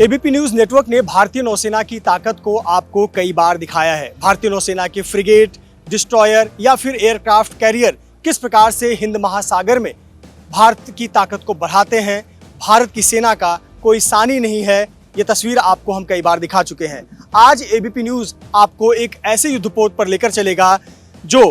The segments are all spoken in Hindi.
एबीपी न्यूज नेटवर्क ने भारतीय नौसेना की ताकत को आपको कई बार दिखाया है। भारतीय नौसेना के फ्रिगेट, डिस्ट्रॉयर या फिर एयरक्राफ्ट कैरियर किस प्रकार से हिंद महासागर में भारत की ताकत को बढ़ाते हैं। भारत की सेना का कोई सानी नहीं है, ये तस्वीर आपको हम कई बार दिखा चुके हैं। आज एबीपी न्यूज आपको एक ऐसे युद्धपोत पर लेकर चलेगा जो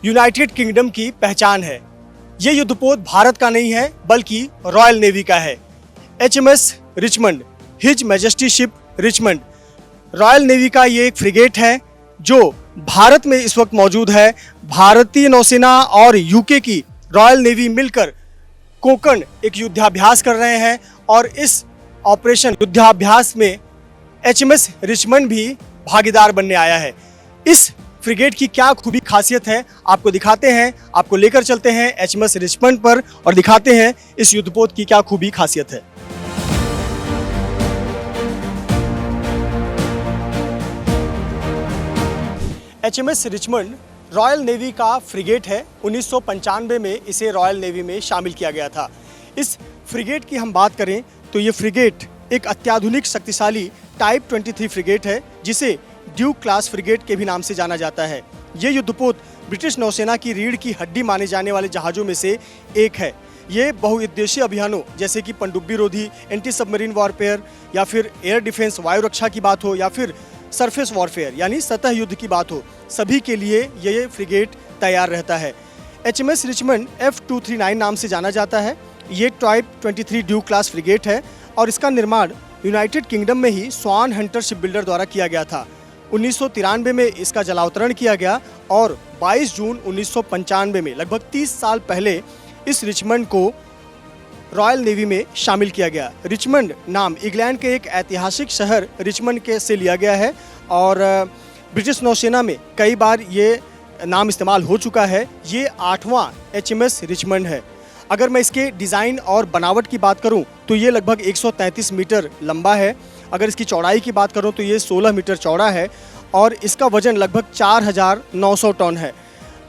यूनाइटेड किंगडम की पहचान है। ये युद्धपोत भारत का नहीं है बल्कि रॉयल नेवी का है। HMS Richmond, his majesty ship Richmond, royal navy का ये एक फ्रिगेट है जो भारत में इस वक्त मौजूद है। भारतीय नौसेना और यूके की रॉयल नेवी मिलकर कोंकण एक युद्धाभ्यास कर रहे हैं और इस ऑपरेशन युद्धाभ्यास में HMS रिचमंड भी भागीदार बनने आया है। इस फ्रिगेट की क्या खूबी खासियत है आपको दिखाते हैं, आपको लेकर चलते हैं HMS रिचमंड पर और दिखाते हैं इस युद्धपोत की क्या खूबी खासियत है। HMS रिचमंड रॉयल नेवी का फ्रिगेट है। 1995 में इसे रॉयल नेवी में शामिल किया गया था। इस फ्रिगेट की हम बात करें तो ये फ्रिगेट एक अत्याधुनिक शक्तिशाली टाइप 23 फ्रिगेट है जिसे ड्यूक क्लास फ्रिगेट के भी नाम से जाना जाता है। ये युद्धपोत ब्रिटिश नौसेना की रीढ़ की हड्डी माने जाने वाले जहाज़ों में से एक है। ये बहुउद्देशीय अभियानों जैसे कि पनडुब्बी रोधी, एंटी सबमरीन वॉरफेयर या फिर एयर डिफेंस वायु रक्षा की बात हो या फिर सरफेस वॉरफेयर यानी सतह युद्ध की बात हो, सभी के लिए ये फ्रिगेट तैयार रहता है। HMS रिचमंड F239 नाम से जाना जाता है। ये टाइप 23 ड्यूक क्लास फ्रिगेट है और इसका निर्माण यूनाइटेड किंगडम में ही स्वान हंटर शिप बिल्डर द्वारा किया गया था। 1993 में इसका जलावतरण किया गया और 22 जून 1995 में लगभग 30 साल पहले इस रिचमंड को रॉयल नेवी में शामिल किया गया। रिचमंड नाम इंग्लैंड के एक ऐतिहासिक शहर रिचमंड के से लिया गया है और ब्रिटिश नौसेना में कई बार ये नाम इस्तेमाल हो चुका है। ये 8वां HMS रिचमंड है। अगर मैं इसके डिज़ाइन और बनावट की बात करूं तो ये लगभग 133 मीटर लंबा है। अगर इसकी चौड़ाई की बात करूं तो ये 16 मीटर चौड़ा है और इसका वजन लगभग 4900 टन है।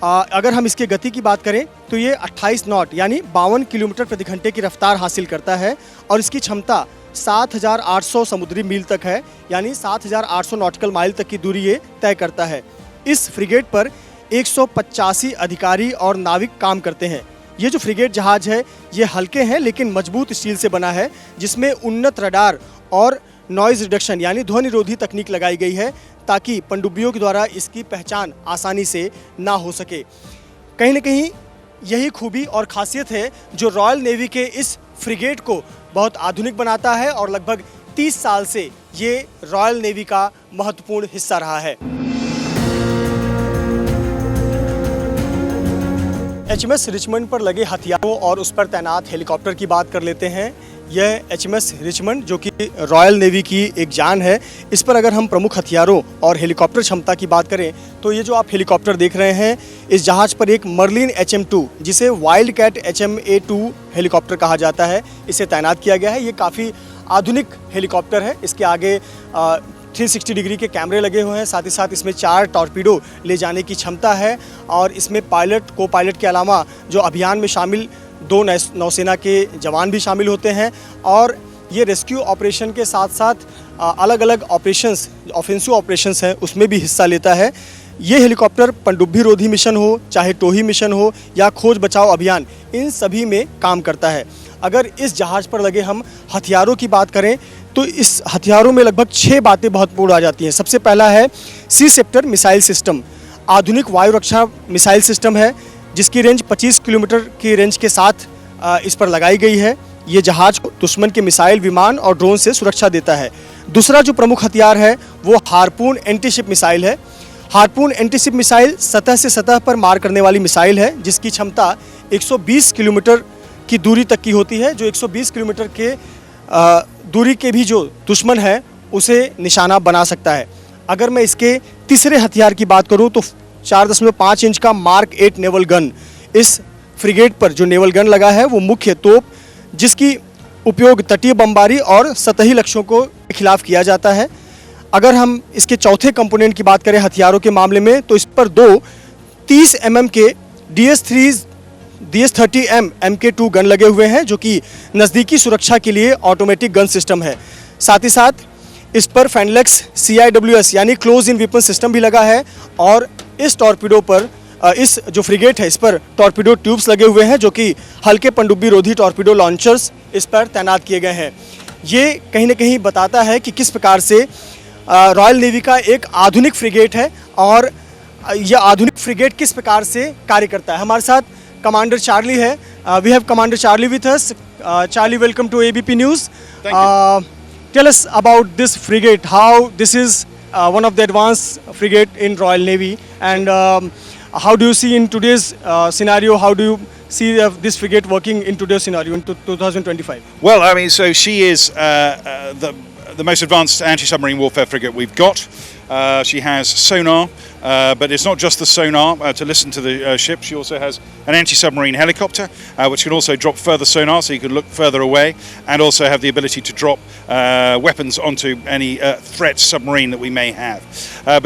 अगर हम इसके गति की बात करें तो ये 28 नॉट यानी 52 किलोमीटर प्रति घंटे की रफ्तार हासिल करता है और इसकी क्षमता 7800 समुद्री मील तक है यानी 7800 नॉटिकल माइल तक की दूरी ये तय करता है। इस फ्रिगेट पर 185 अधिकारी और नाविक काम करते हैं। ये जो फ्रिगेट जहाज है ये हल्के हैं लेकिन मजबूत स्टील से बना है जिसमें उन्नत रडार और नॉइज़ रिडक्शन यानी ध्वनि रोधी तकनीक लगाई गई है ताकि पनडुब्बियों के द्वारा इसकी पहचान आसानी से ना हो सके। कहीं ना कहीं यही खूबी और खासियत है जो रॉयल नेवी के इस फ्रिगेट को बहुत आधुनिक बनाता है और लगभग 30 साल से ये रॉयल नेवी का महत्वपूर्ण हिस्सा रहा है। HMS रिचमंड पर लगे हथियारों और उस पर तैनात हेलीकॉप्टर की बात कर लेते हैं। यह HMS रिचमंड जो कि रॉयल नेवी की एक जान है, इस पर अगर हम प्रमुख हथियारों और हेलीकॉप्टर क्षमता की बात करें तो ये जो आप हेलीकॉप्टर देख रहे हैं इस जहाज़ पर एक मर्लिन HM2 जिसे वाइल्ड कैट HMA2 हेलीकॉप्टर कहा जाता है, इसे तैनात किया गया है। ये काफ़ी आधुनिक हेलीकॉप्टर है। इसके आगे 360 डिग्री के कैमरे लगे हुए हैं, साथ ही साथ इसमें 4 टॉर्पीडो ले जाने की क्षमता है और इसमें पायलट, को पायलट के अलावा जो अभियान में शामिल 2 नौसेना के जवान भी शामिल होते हैं और ये रेस्क्यू ऑपरेशन के साथ साथ अलग अलग ऑपरेशंस, ऑफेंसिव ऑपरेशंस हैं उसमें भी हिस्सा लेता है। ये हेलीकॉप्टर पनडुब्बी रोधी मिशन हो, चाहे टोही मिशन हो या खोज बचाव अभियान, इन सभी में काम करता है। अगर इस जहाज़ पर लगे हम हथियारों की बात करें तो इस हथियारों में लगभग 6 बातें महत्वपूर्ण आ जाती हैं। सबसे पहला है सी सेप्टर मिसाइल सिस्टम, आधुनिक वायु रक्षा मिसाइल सिस्टम है जिसकी रेंज 25 किलोमीटर की रेंज के साथ इस पर लगाई गई है। ये जहाज को दुश्मन के मिसाइल, विमान और ड्रोन से सुरक्षा देता है। दूसरा जो प्रमुख हथियार है वो हार्पून एंटीशिप मिसाइल है। हार्पून एंटीशिप मिसाइल सतह से सतह पर मार करने वाली मिसाइल है जिसकी क्षमता 120 किलोमीटर की दूरी तक की होती है। जो 120 किलोमीटर के दूरी के भी जो दुश्मन है उसे निशाना बना सकता है। अगर मैं इसके तीसरे हथियार की बात करूं तो 4.5 इंच का मार्क 8 नेवल गन, इस फ्रिगेट पर जो नेवल गन लगा है वो मुख्य तोप जिसकी उपयोग तटीय बमबारी और सतही लक्ष्यों को खिलाफ किया जाता है। अगर हम इसके चौथे कंपोनेंट की बात करें हथियारों के मामले में तो इस पर 2 30 mm के DS30M MK2 गन लगे हुए हैं जो कि नज़दीकी सुरक्षा के लिए ऑटोमेटिक गन सिस्टम है। साथ ही साथ इस पर फेनलेक्स CIWS यानी क्लोज इन वेपन सिस्टम भी लगा है और इस टॉर्पीडो पर इस जो फ्रिगेट है इस पर टॉर्पीडो ट्यूब्स लगे हुए हैं जो कि हल्के पनडुब्बी रोधी टॉर्पीडो लॉन्चर्स इस पर तैनात किए गए हैं। ये कहीं ना कहीं बताता है कि किस प्रकार से रॉयल नेवी का एक आधुनिक फ्रिगेट है और यह आधुनिक फ्रिगेट किस प्रकार से कार्य करता है। हमारे साथ कमांडर चार्ली है। We have commander Charlie with us. Charlie, welcome to ABP news. Tell us about this frigate, how this is one of the advanced frigate in Royal Navy, and how do you see in today's scenario, how do you see this frigate working in today's scenario in 2025? Well, I mean, so she is the most advanced anti-submarine warfare frigate we've got. She has sonar, but it's not just the sonar to listen to the ship. She also has an anti-submarine helicopter, which can also drop further sonar, so you can look further away, and also have the ability to drop weapons onto any threat submarine that we may have.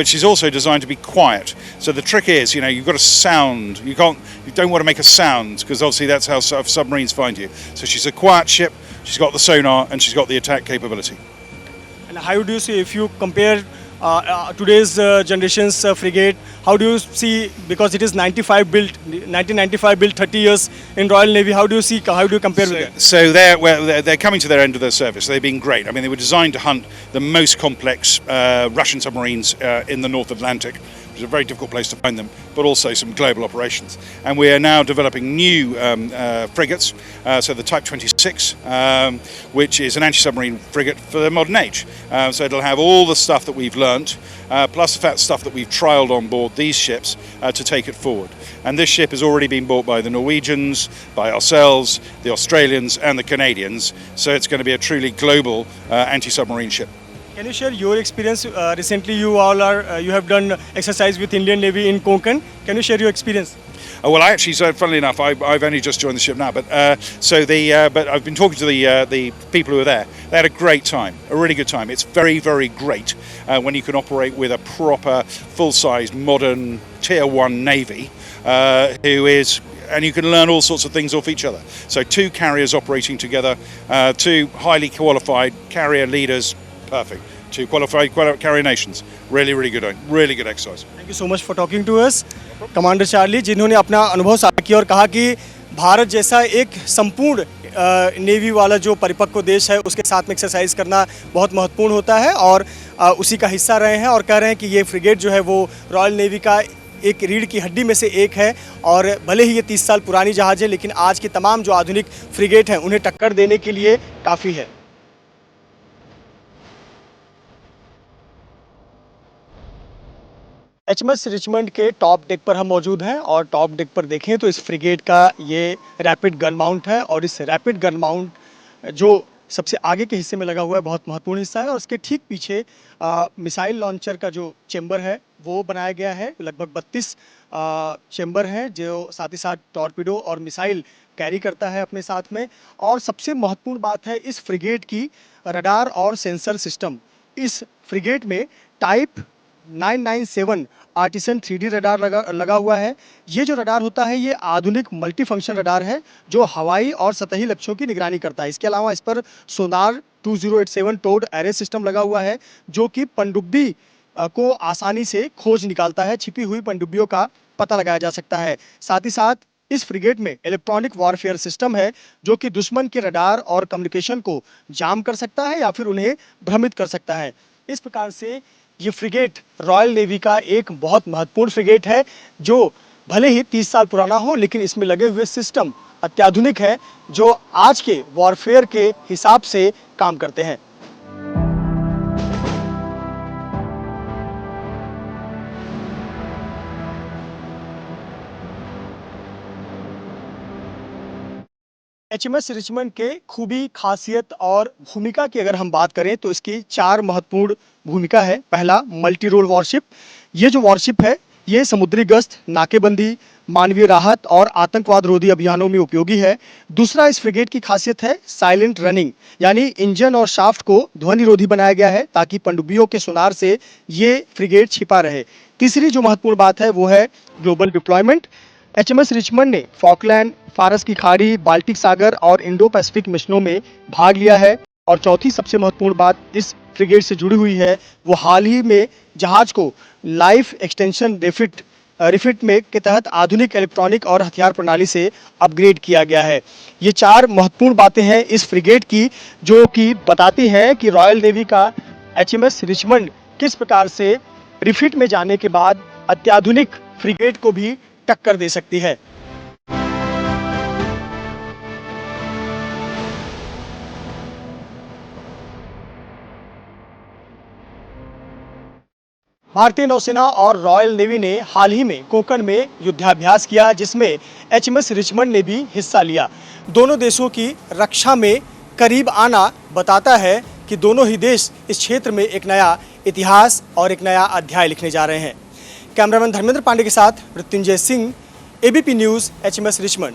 But she's also designed to be quiet. So the trick is, you know, you've got a sound. You don't want to make a sound because obviously that's how submarines find you. So she's a quiet ship. She's got the sonar and she's got the attack capability. And how do you see if you compare today's generation's frigate, how do you see, because it is 1995 built, 30 years in Royal Navy, how do you compare with that? So they're coming to their end of their service. They've been great. I mean, they were designed to hunt the most complex Russian submarines in the North Atlantic, which is a very difficult place to find them, but also some global operations. And we are now developing new frigates, so the Type 26, which is an anti-submarine frigate for the modern age. So it'll have all the stuff that we've learnt, plus the stuff that we've trialled on board these ships to take it forward. And this ship has already been bought by the Norwegians, by ourselves, the Australians and the Canadians, so it's going to be a truly global anti-submarine ship. Can you share your experience? Recently you have done exercise with Indian Navy in Konkan. Can you share your experience? Well, I actually, so funnily enough, I've only just joined the ship now, but but I've been talking to the people who were there. They had a great time, a really good time. It's very, very great when you can operate with a proper, full-size, modern Tier 1 Navy and you can learn all sorts of things off each other. So two carriers operating together, two highly qualified carrier leaders, perfect. Two qualified carrier nations. Really, really good exercise. Thank you so much for talking to us. Commander Charlie, जिन्होंने अपना अनुभव साझा किया और कहा कि भारत जैसा एक संपूर्ण नेवी वाला जो परिपक्व देश है उसके साथ में एक्सरसाइज करना बहुत महत्वपूर्ण होता है और उसी का हिस्सा रहे हैं और कह रहे हैं कि ये फ्रिगेट जो है वो रॉयल नेवी का एक रीढ़ की हड्डी में से एक है और भले ही ये 30 साल पुरानी जहाज़ है लेकिन आज की तमाम जो आधुनिक फ्रिगेट हैं उन्हें टक्कर देने के लिए काफ़ी है। HMS रिचमंड के टॉप डेक पर हम मौजूद हैं और टॉप डेक पर देखें तो इस फ्रिगेट का ये रैपिड गन माउंट है और इस रैपिड गन माउंट जो सबसे आगे के हिस्से में लगा हुआ है बहुत महत्वपूर्ण हिस्सा है और उसके ठीक पीछे मिसाइल लॉन्चर का जो चेंबर है वो बनाया गया है। लगभग 32 चेंबर हैं जो साथ ही साथ टॉर्पीडो और मिसाइल कैरी करता है अपने साथ में। और सबसे महत्वपूर्ण बात है इस फ्रिगेट की रडार और सेंसर सिस्टम। इस फ्रिगेट में टाइप 997 आर्टिसन 3D रडार लगा हुआ है। ये जो रडार होता है ये आधुनिक मल्टी फंक्शन रडार है जो हवाई और सतही लक्ष्यों की निगरानी करता है। इसके अलावा इस पर सोनार 2087 टोड एरे सिस्टम लगा हुआ है जो कि पनडुब्बी को आसानी से खोज निकालता है। छिपी हुई पनडुब्बियों का पता लगाया जा सकता है। साथ ही साथ इस फ्रिगेट में इलेक्ट्रॉनिक वॉरफेयर सिस्टम है जो कि दुश्मन के रडार और कम्युनिकेशन को जाम कर सकता है या फिर उन्हें भ्रमित कर सकता है। इस प्रकार से ये फ्रिगेट रॉयल नेवी का एक बहुत महत्वपूर्ण फ्रिगेट है जो भले ही 30 साल पुराना हो लेकिन इसमें लगे हुए सिस्टम अत्याधुनिक है जो आज के वॉरफेयर के हिसाब से काम करते हैं। HMS रिचमंड के खूबी, खासियत और भूमिका की अगर हम बात करें तो इसकी 4 महत्वपूर्ण भूमिका है। पहला, मल्टी रोल वॉरशिप। ये जो वॉरशिप है ये समुद्री गश्त, नाकेबंदी, मानवीय राहत और आतंकवाद रोधी अभियानों में उपयोगी है। दूसरा, इस फ्रिगेट की खासियत है साइलेंट रनिंग, यानी इंजन और शाफ्ट को ध्वनि रोधी बनाया गया है ताकि पनडुब्बियों के सोनार से ये फ्रिगेट छिपा रहे। तीसरी जो महत्वपूर्ण बात है वो है ग्लोबल डिप्लॉयमेंट। HMS रिचमंड ने फॉकलैंड, फारस की खाड़ी, बाल्टिक सागर और इंडो पैसिफिक मिशनों में भाग लिया है। और चौथी सबसे महत्वपूर्ण बात इस फ्रिगेट से जुड़ी हुई है, वो हाल ही में जहाज को लाइफ एक्सटेंशन रिफिट में के तहत आधुनिक इलेक्ट्रॉनिक और हथियार प्रणाली से अपग्रेड किया गया है। ये 4 महत्वपूर्ण बातें हैं इस फ्रिगेट की, जो कि बताती हैं कि रॉयल नेवी का HMS रिचमंड किस प्रकार से रिफिट में जाने के बाद अत्याधुनिक फ्रिगेट को भी टक्कर दे सकती है। भारतीय नौसेना और रॉयल नेवी ने हाल ही में कोंकण में युद्धाभ्यास किया, जिसमें HMS रिचमंड ने भी हिस्सा लिया। दोनों देशों की रक्षा में करीब आना बताता है कि दोनों ही देश इस क्षेत्र में एक नया इतिहास और एक नया अध्याय लिखने जा रहे हैं। कैमरामैन धर्मेंद्र पांडे के साथ Mrityunjay Singh, ABP news, HMS Richmond.